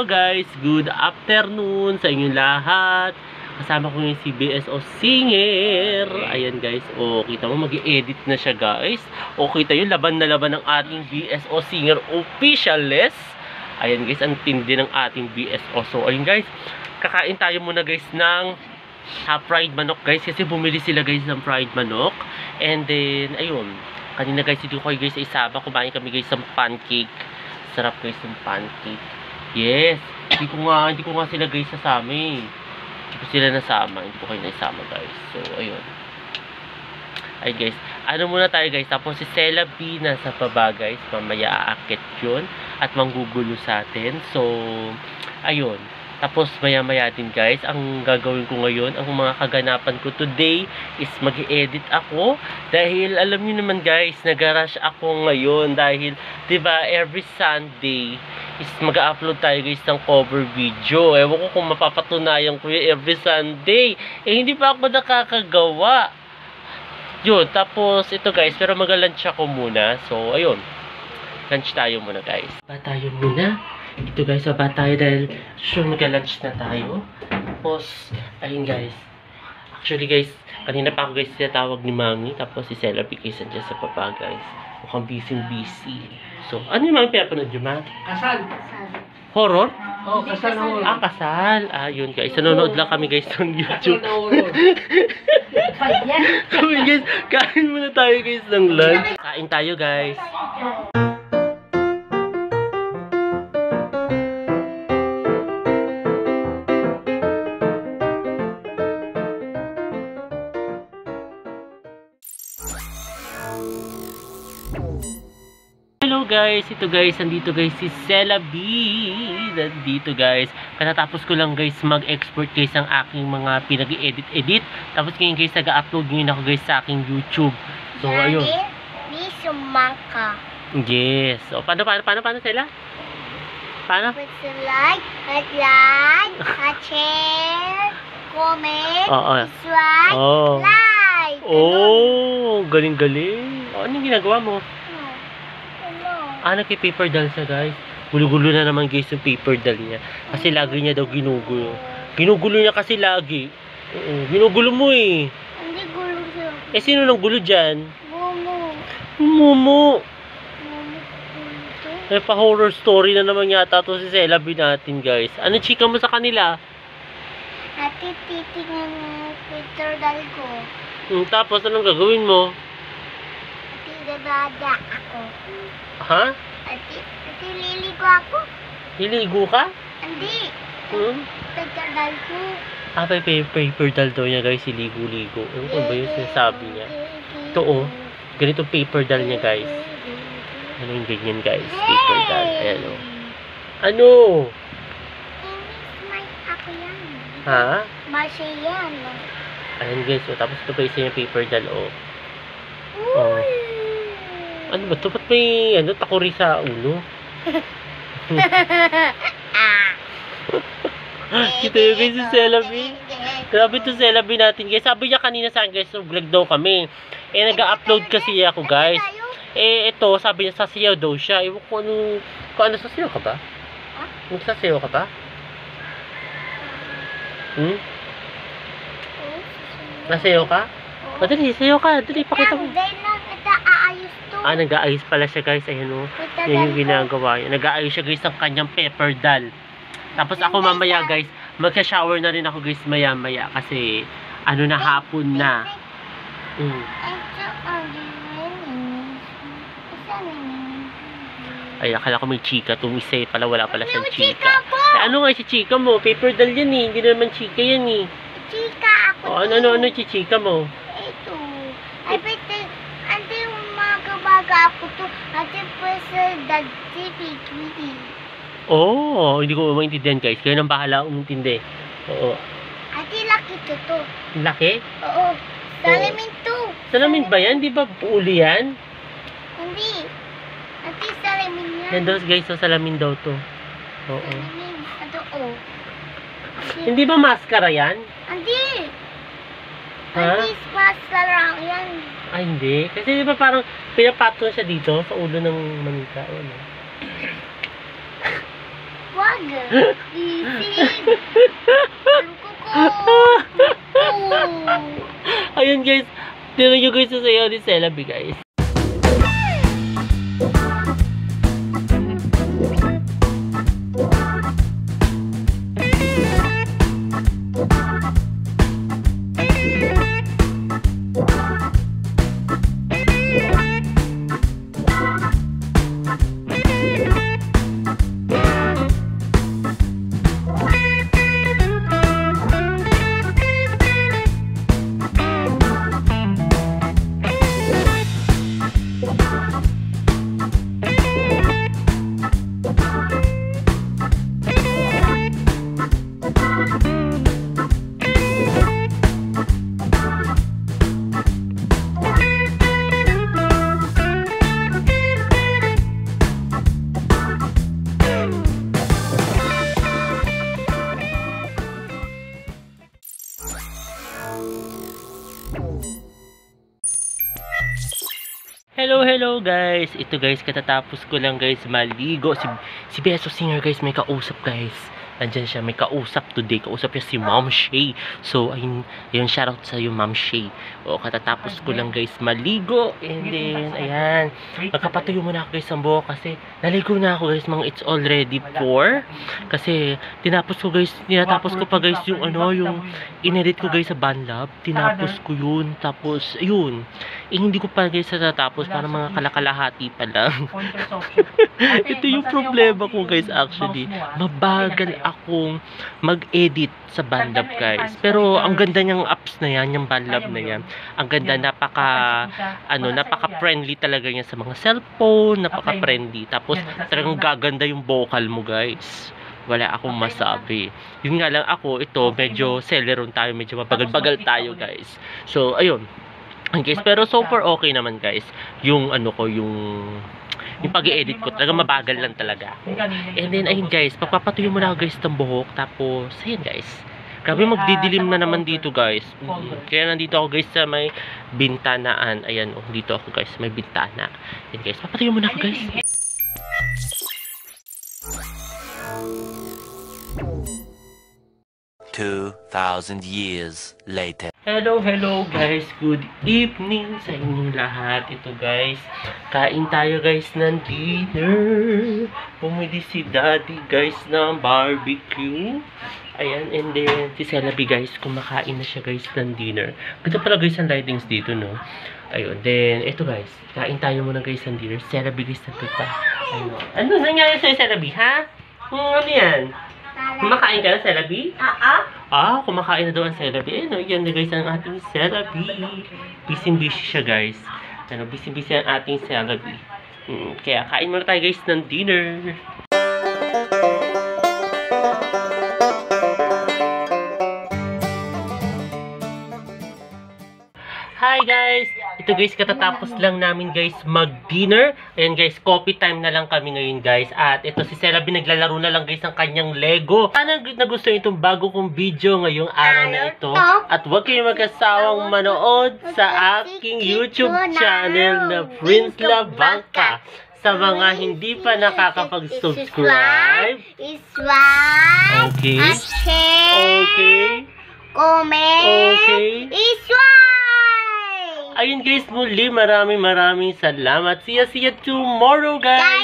Hello guys, good afternoon sa inyong lahat. Kasama ko yung si BSO Singer. Ayan guys, kita mo mag-i-edit na siya guys. Kita yung laban na laban ng ating BSO Singer officialless. Ayan guys, ang tindi ng ating BSO. So ayun guys, kakain tayo muna guys ng fried manok guys. Kasi bumili sila guys ng fried manok. And then, ayun, kanina guys, dito ko guys sa Isaba, kumain kami guys ng pancake. Sarap guys yung pancake. Yes. Hindi ko nga sila guys sasama eh. Hindi ko sila nasama. Hindi ko kayo nasama guys. So, ayun. Ay guys. Ano muna tayo guys. Tapos si Sela B nasa baba guys. Mamaya aakit yun. At manggugulo sa atin. So, ayun. Tapos maya-maya din guys, ang gagawin ko ngayon, ang mga kaganapan ko today is mag-edit ako. Dahil alam niyo naman guys, nag-rush ako ngayon dahil 'di ba every Sunday is mag-upload tayo guys ng cover video. Ewan ko kung mapapatunayan ko yun every Sunday. Hindi pa ako nakakagawa. Yun, tapos ito guys, pero mag-lunch ako muna. So, ayun. Lunch tayo muna guys. Tayo muna. Ito guys, baba tayo dahil sure mag-lunch na tayo. Tapos, ayun guys. Actually guys, kanina pa ako guys tawag ni Mami. Tapos si Sela Pikisan dyan sa baba guys. Mukhang busy. So, ano yung Mami pinapanood yun, Ma? Kasal. Horror? Oo, kasal na horror. Kasal. Yun guys. Nanonood lang kami guys ng YouTube. So guys, kain muna tayo guys ng lunch. Kain tayo guys. Hello guys, ito guys, nandito guys si Sela B. Nandito guys. Katatapos ko lang guys mag-export guys ang aking mga pinag-edit. Tapos ngayon guys, nag-upload ngayon ako guys sa aking YouTube. So ayun. Please sumangka. Yes. So paano Sela? Paano? Please like, share, comment, subscribe, like. Galing. Anong ginagawa mo? Nagki-paper doll siya guys. Gulo-gulo na naman guys yung paper doll niya. Kasi lagi niya daw ginugulo. Ginugulo niya kasi lagi. Ginugulo mo eh. Hindi gulo siya. Sino nang gulo dyan? Momo. Momo. Pa-horror story na naman yata to si Sela B natin guys. Ano chika mo sa kanila? Ate, titingnan ng paper doll ko. Tapos anong gagawin mo? Ate, dadada ako. Ha? Ate, liligo ako. Liligo ka? Hindi. Paper doll ko. Paper doll daw niya guys, siligo-ligo. Ano ba yung sinasabi niya? Ito ganito paper doll niya guys. Ano yung ganyan guys? Paper doll. Ayan o. Ano? Ako yan. Ha? Masya yan. Ayan guys. Tapos ito pa isa yung paper doll Ano ba ito? Ba't may takuri sa ulo? Kita yung guys si Sela B. Grabe ito Sela B natin guys. Sabi niya kanina sa akin guys, vlog daw kami. Nag-upload kasi ako guys. Ito, sabi niya sasayaw daw siya. Ewan ko ano sasayaw ka ba? Sasayaw ka ba? Nasayaw ka? Dali, sayaw ka. Dali, pakita mo. Nag-aayos pala siya guys. Ayan yan yung ginagawa niya. Nag-aayos siya guys ng kanyang paper doll. Tapos ako mamaya guys, magsa-shower na rin ako guys maya-maya. Kasi, na hapon na. Ay, akala ko may chika. Tumisay pala, wala pala siyang chika. Ano nga si chika mo? Paper doll yan eh. Hindi naman chika yan eh. Chika ako. Ano chika mo? Ito. Ay, pwede. Ante, umaga-baga ako to. Ate, pwede dagsi, pigli. Hindi ko maintindihan guys. Kayo nang bahala umintindi. Ate, laki to. Laki? Oo. Salamin to. Salamin ba yan? Di ba uli yan? Hindi. Ate, salamin yan. Yan daw guys, salamin daw to. Salamin. Hindi ba maskara yan? Hindi. Ha? Ate, maskara yan. Hindi. Kasi di ba parang pinapato siya dito sa ulo ng manika. Wag. Sisig. Ang kuko. Ayun guys, tira nyo guys sa sayo ni Celabi guys. Hello guys. Ito guys, katatapos ko lang guys maligo. Si Beso Singer guys, may kausap guys. Andyan siya, may kausap today. Kausap niya si Ma'am Shay. So, ayun, shoutout sa iyo, Ma'am Shay. O, katatapos ko lang guys maligo. And then, ayan. Magkapatuyo muna ako guys ang buhok kasi naligo na ako guys. Mga it's already 4. Kasi, tinatapos ko pa guys yung yung inedit ko guys sa Banlab. Tinapos ko yun. Tapos, ayun. Hindi ko pa guys natatapos. Para mga kalakalahati pa lang. Ito yung problema ko guys actually. Mabagal akong mag-edit sa Banlab guys. Pero ang ganda niyang apps na yan, yung Banlab na yan. Ang ganda, napaka-friendly talaga niya sa mga cellphone, napaka-friendly. Tapos talagang gaganda yung vocal mo guys. Wala akong masabi. Yun nga lang ako, ito medyo celeron tayo, medyo mabagal-bagal tayo guys. So ayun. Guys, pero so far okay naman guys. Yung yung pag-i-edit ko, talaga mabagal lang talaga. And then, ayun guys, papapatuyo mo na ako guys ng buhok. Tapos, ayun guys. Grabe, magdidilim na naman dito guys. Kaya nandito ako guys sa may bintanaan. Ayan, dito ako guys, may bintana. Ayun guys, papatuyo mo na ako guys. $2,000 years later. Hello guys, good evening sa inyong lahat. Ito guys, kain tayo guys ng dinner. Pumili si Daddy guys ng barbecue. Ayan, and then si Celabi guys, kumakain na siya guys ng dinner. Ganda pala guys ang lightings dito, no? Ayun, then ito guys, kain tayo muna guys ng dinner. Celabi guys, nandun pa. Ayun. Ano nangyari sa'yo Celabi, ha? Ano yan? Kumakain ka na, Celabi? Kumakain na daw ang Celabi. Yan na guys ang ating Celabi. Busy siya guys. Busy ang ating Celabi. Kaya kain muna tayo guys ng dinner. Hi guys! Ito guys, katatapos lang namin guys mag-dinner. Ayan guys, coffee time na lang kami ngayon guys. At ito si Celabi naglalaro na lang guys ng kanyang Lego. Sana nagustuhan itong bago kong video ngayong araw na ito. At huwag kayong magkasawang manood sa aking YouTube channel na Prince Labanca. Sa mga hindi pa nakakapag-subscribe, okay, share, comment, Ayun guys, muli maraming salamat. See ya tomorrow guys!